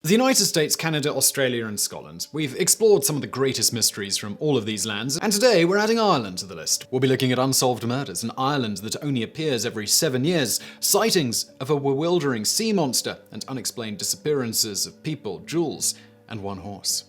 The United States, Canada, Australia, and Scotland. We've explored some of the greatest mysteries from all of these lands, and today we're adding Ireland to the list. We'll be looking at unsolved murders in Ireland that only appears every 7 years, sightings of a bewildering sea monster, and unexplained disappearances of people, jewels, and one horse.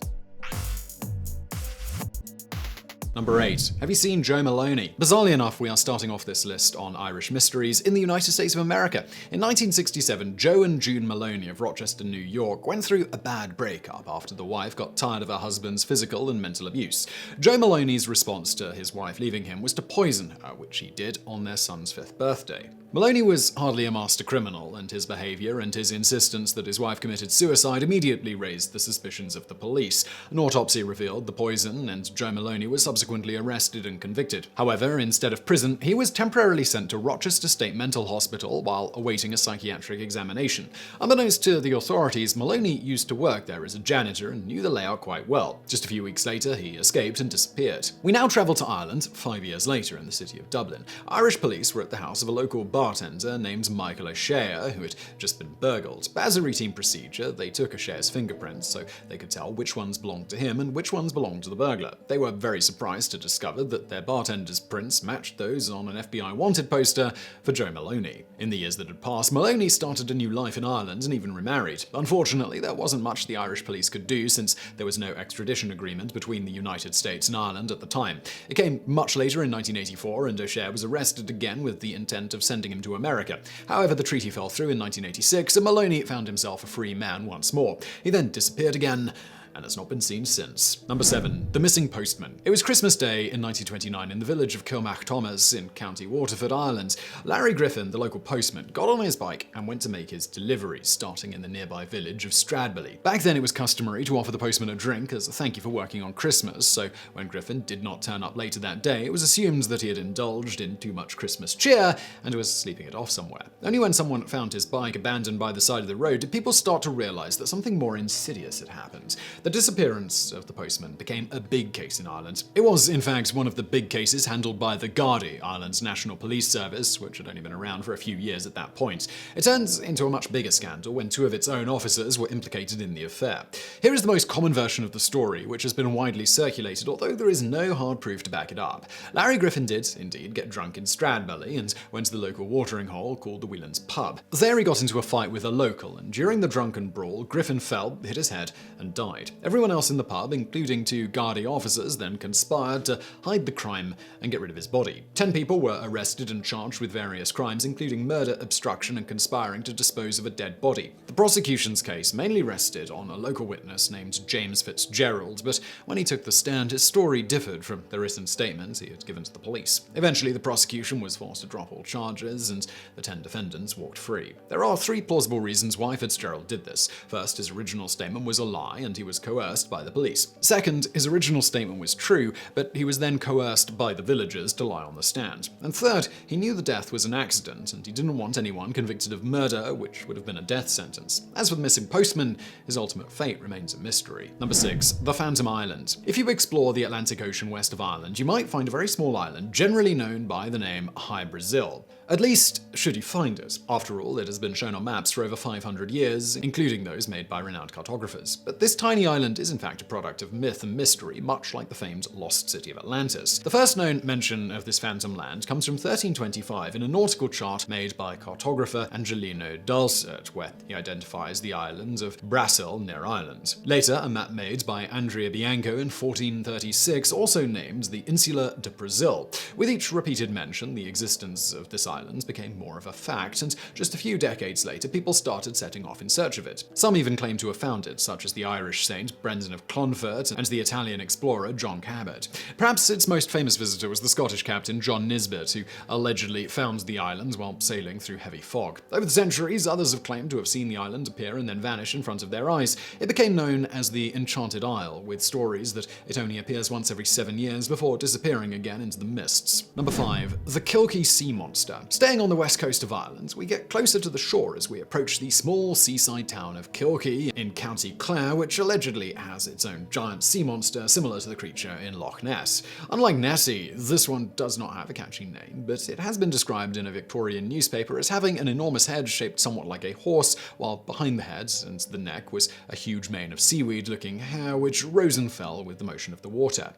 Number 8. Have you seen Joe Maloney? Bizarrely enough, we are starting off this list on Irish mysteries in the United States of America. In 1967, Joe and June Maloney of Rochester, New York, went through a bad breakup after the wife got tired of her husband's physical and mental abuse. Joe Maloney's response to his wife leaving him was to poison her, which he did on their son's 5th birthday. Maloney was hardly a master criminal, and his behavior and his insistence that his wife committed suicide immediately raised the suspicions of the police. An autopsy revealed the poison, and Joe Maloney was subsequently arrested and convicted. However, instead of prison, he was temporarily sent to Rochester State Mental Hospital while awaiting a psychiatric examination. Unbeknownst to the authorities, Maloney used to work there as a janitor and knew the layout quite well. Just a few weeks later, he escaped and disappeared. We now travel to Ireland, 5 years later in the city of Dublin. Irish police were at the house of a local bartender named Michael O'Shea, who had just been burgled. As a routine procedure, they took O'Shea's fingerprints so they could tell which ones belonged to him and which ones belonged to the burglar. They were very surprised to discover that their bartender's prints matched those on an FBI wanted poster for Joe Maloney. In the years that had passed, Maloney started a new life in Ireland and even remarried. Unfortunately, there wasn't much the Irish police could do since there was no extradition agreement between the United States and Ireland at the time. It came much later in 1984, and O'Shea was arrested again with the intent of sending him to America. However, the treaty fell through in 1986, and Maloney found himself a free man once more. He then disappeared again, and has not been seen since. Number 7. The Missing Postman. It was Christmas Day in 1929 in the village of Kilmacthomas in County Waterford, Ireland. Larry Griffin, the local postman, got on his bike and went to make his deliveries, starting in the nearby village of Stradbally. Back then, it was customary to offer the postman a drink as a thank you for working on Christmas, so when Griffin did not turn up later that day, it was assumed that he had indulged in too much Christmas cheer and was sleeping it off somewhere. Only when someone found his bike abandoned by the side of the road did people start to realize that something more insidious had happened. The disappearance of the postman became a big case in Ireland. It was, in fact, one of the big cases handled by the Gardaí, Ireland's national police service, which had only been around for a few years at that point. It turns into a much bigger scandal when 2 of its own officers were implicated in the affair. Here is the most common version of the story, which has been widely circulated, although there is no hard proof to back it up. Larry Griffin did, indeed, get drunk in Stradbally and went to the local watering hole called the Whelan's Pub. There he got into a fight with a local, and during the drunken brawl, Griffin fell, hit his head, and died. Everyone else in the pub, including 2 Gardaí officers, then conspired to hide the crime and get rid of his body. 10 people were arrested and charged with various crimes, including murder, obstruction, and conspiring to dispose of a dead body. The prosecution's case mainly rested on a local witness named James Fitzgerald, but when he took the stand, his story differed from the written statements he had given to the police. Eventually, the prosecution was forced to drop all charges, and the 10 defendants walked free. There are 3 plausible reasons why Fitzgerald did this. First, his original statement was a lie, and he was coerced by the police. Second, his original statement was true, but he was then coerced by the villagers to lie on the stand. And third, he knew the death was an accident, and he didn't want anyone convicted of murder, which would have been a death sentence. As for the missing postman, his ultimate fate remains a mystery. Number 6. The Phantom Island. If you explore the Atlantic Ocean west of Ireland, you might find a very small island generally known by the name High Brazil. At least, should you find it. After all, it has been shown on maps for over 500 years, including those made by renowned cartographers. But this tiny island is in fact a product of myth and mystery, much like the famed lost city of Atlantis. The first known mention of this phantom land comes from 1325 in a nautical chart made by cartographer Angelino Dulcet, where he identifies the island of Brasil near Ireland. Later, a map made by Andrea Bianco in 1436 also named the Insula de Brazil. With each repeated mention, the existence of this island became more of a fact, and just a few decades later, people started setting off in search of it. Some even claim to have found it, such as the Irish saint Brendan of Clonfert and the Italian explorer John Cabot. Perhaps its most famous visitor was the Scottish captain John Nisbet, who allegedly found the island while sailing through heavy fog. Over the centuries, others have claimed to have seen the island appear and then vanish in front of their eyes. It became known as the Enchanted Isle, with stories that it only appears once every 7 years before disappearing again into the mists. Number 5. The Kilkee Sea Monster. Staying on the west coast of Ireland, we get closer to the shore as we approach the small seaside town of Kilkee in County Clare, which allegedly has its own giant sea monster similar to the creature in Loch Ness. Unlike Nessie, this one does not have a catchy name, but it has been described in a Victorian newspaper as having an enormous head shaped somewhat like a horse, while behind the head and the neck was a huge mane of seaweed-looking hair which rose and fell with the motion of the water.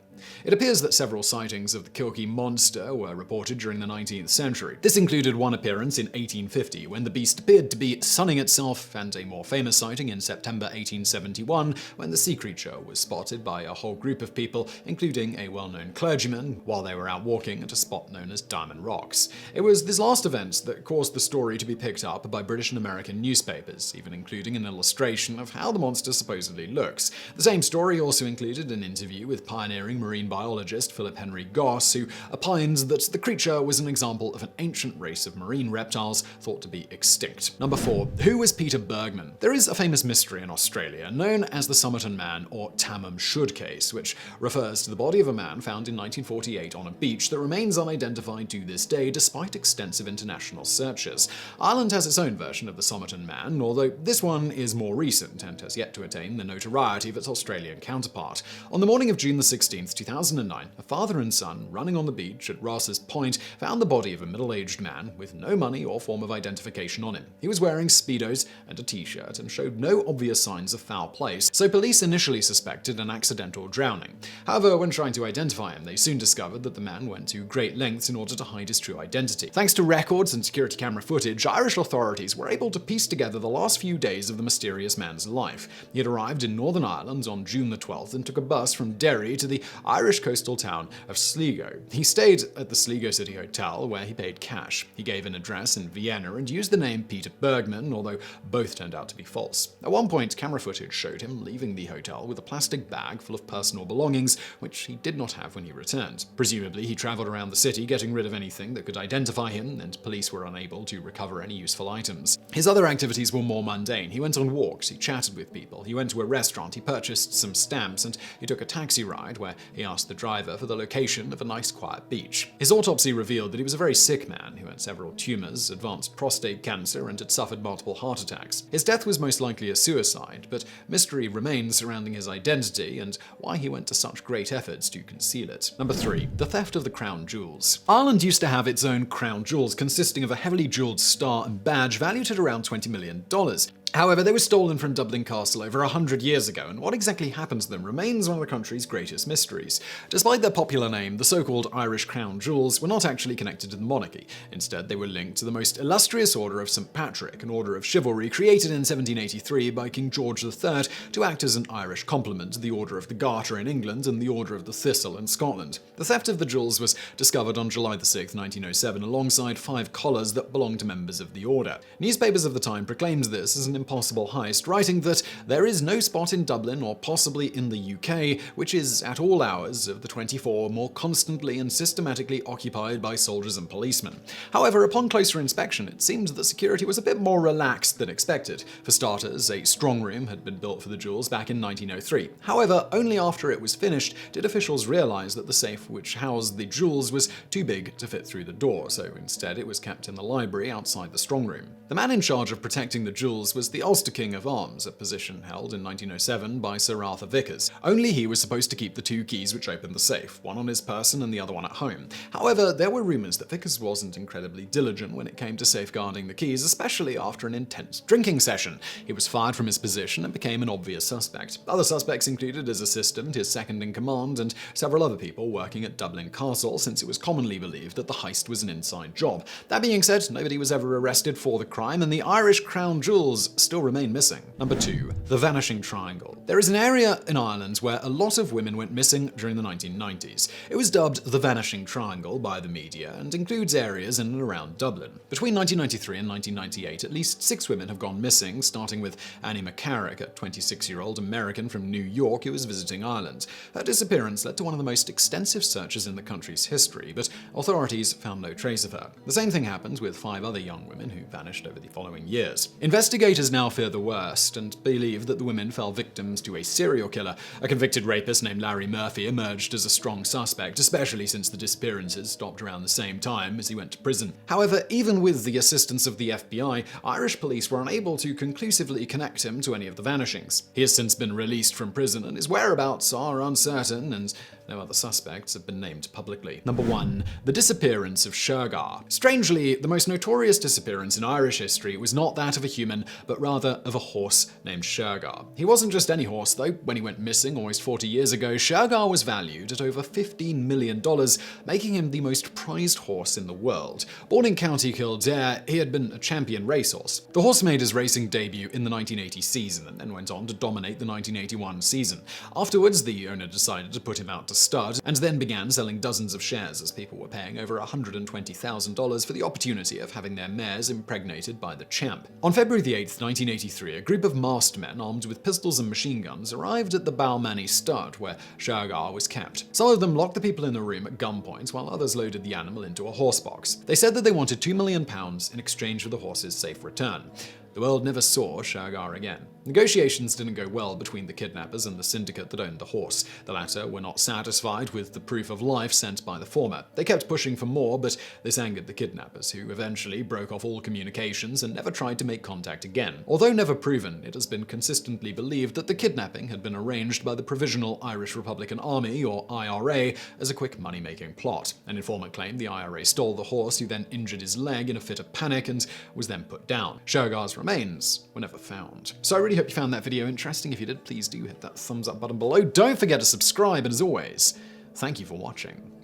It appears that several sightings of the Kilkee Monster were reported during the 19th century. This included one appearance in 1850 when the beast appeared to be sunning itself, and a more famous sighting in September 1871 when the sea creature was spotted by a whole group of people, including a well-known clergyman, while they were out walking at a spot known as Diamond Rocks. It was this last event that caused the story to be picked up by British and American newspapers, even including an illustration of how the monster supposedly looks. The same story also included an interview with pioneering marine biologist Philip Henry Goss, who opined that the creature was an example of an ancient race of marine reptiles thought to be extinct. Number 4. Who was Peter Bergmann? There is a famous mystery in Australia known as the Somerton Man or Tamam Shud case, which refers to the body of a man found in 1948 on a beach that remains unidentified to this day despite extensive international searches. Ireland has its own version of the Somerton Man, although this one is more recent and has yet to attain the notoriety of its Australian counterpart. On the morning of June 16, 2009, a father and son running on the beach at Ross's Point found the body of a middle-aged man with no money or form of identification on him. He was wearing Speedos and a t-shirt and showed no obvious signs of foul play, so police initially suspected an accidental drowning. However, when trying to identify him, they soon discovered that the man went to great lengths in order to hide his true identity. Thanks to records and security camera footage, Irish authorities were able to piece together the last few days of the mysterious man's life. He had arrived in Northern Ireland on June the 12th and took a bus from Derry to the Irish coastal town of Sligo. He stayed at the Sligo City Hotel, where he paid cash. He gave an address in Vienna and used the name Peter Bergmann, although both turned out to be false. At one point, camera footage showed him leaving the hotel with a plastic bag full of personal belongings, which he did not have when he returned. Presumably, he traveled around the city getting rid of anything that could identify him, and police were unable to recover any useful items. His other activities were more mundane. He went on walks, he chatted with people, he went to a restaurant, he purchased some stamps, and he took a taxi ride where he asked the driver for the location of a nice quiet beach. His autopsy revealed that he was a very sick man who had several tumors, advanced prostate cancer, and had suffered multiple heart attacks. His death was most likely a suicide, but mystery remains surrounding his identity and why he went to such great efforts to conceal it. Number 3. The theft of the crown jewels. Ireland used to have its own crown jewels consisting of a heavily jeweled star and badge valued at around $20 million. However, they were stolen from Dublin Castle over 100 years ago, and what exactly happened to them remains one of the country's greatest mysteries. Despite their popular name, the so-called Irish crown jewels were not actually connected to the monarchy. Instead, they were linked to the most illustrious Order of St. Patrick, an order of chivalry created in 1783 by King George III to act as an Irish complement to the Order of the Garter in England and the Order of the Thistle in Scotland. The theft of the jewels was discovered on July 6, 1907, alongside 5 collars that belonged to members of the order. Newspapers of the time proclaimed this as an impossible heist, writing that there is no spot in Dublin or possibly in the UK which is at all hours of the 24 more constantly and systematically occupied by soldiers and policemen. However, upon closer inspection, it seemed that security was a bit more relaxed than expected. For starters, a strong room had been built for the jewels back in 1903. However, only after it was finished did officials realize that the safe which housed the jewels was too big to fit through the door, so instead it was kept in the library outside the strong room. The man in charge of protecting the jewels was the Ulster King of Arms, a position held in 1907 by Sir Arthur Vickers. Only he was supposed to keep the 2 keys which opened the safe, one on his person and the other one at home. However, there were rumors that Vickers wasn't incredibly diligent when it came to safeguarding the keys, especially after an intense drinking session. He was fired from his position and became an obvious suspect. Other suspects included his assistant, his second-in-command, and several other people working at Dublin Castle, since it was commonly believed that the heist was an inside job. That being said, nobody was ever arrested for the crime, and the Irish crown jewels still remain missing. Number 2. The Vanishing Triangle. There is an area in Ireland where a lot of women went missing during the 1990s. It was dubbed the Vanishing Triangle by the media and includes areas in and around Dublin. Between 1993 and 1998, at least 6 women have gone missing, starting with Annie McCarrick, a 26-year-old American from New York who was visiting Ireland. Her disappearance led to one of the most extensive searches in the country's history, but authorities found no trace of her. The same thing happened with 5 other young women who vanished over the following years. Investigators now fear the worst and believe that the women fell victims to a serial killer. A convicted rapist named Larry Murphy emerged as a strong suspect, especially since the disappearances stopped around the same time as he went to prison. However, even with the assistance of the FBI, Irish police were unable to conclusively connect him to any of the vanishings. He has since been released from prison and his whereabouts are uncertain, and no other suspects have been named publicly. Number 1. The Disappearance of Shergar. Strangely, the most notorious disappearance in Irish history was not that of a human, but rather of a horse named Shergar. He wasn't just any horse, though. When he went missing almost 40 years ago, Shergar was valued at over $15 million, making him the most prized horse in the world. Born in County Kildare, he had been a champion racehorse. The horse made his racing debut in the 1980 season and then went on to dominate the 1981 season. Afterwards, the owner decided to put him out to stud, and then began selling dozens of shares as people were paying over $120,000 for the opportunity of having their mares impregnated by the champ. On February 8, 1983, a group of masked men armed with pistols and machine guns arrived at the Balmany stud, where Shergar was kept. Some of them locked the people in the room at gunpoint, while others loaded the animal into a horse box. They said that they wanted £2 million in exchange for the horse's safe return. The world never saw Shergar again. Negotiations didn't go well between the kidnappers and the syndicate that owned the horse. The latter were not satisfied with the proof of life sent by the former. They kept pushing for more, but this angered the kidnappers, who eventually broke off all communications and never tried to make contact again. Although never proven, it has been consistently believed that the kidnapping had been arranged by the Provisional Irish Republican Army, or IRA, as a quick money-making plot. An informant claimed the IRA stole the horse, who then injured his leg in a fit of panic and was then put down. Shergar's remains were never found. So I really hope you found that video interesting. If you did, please do hit that thumbs up button below. Don't forget to subscribe, and as always, thank you for watching.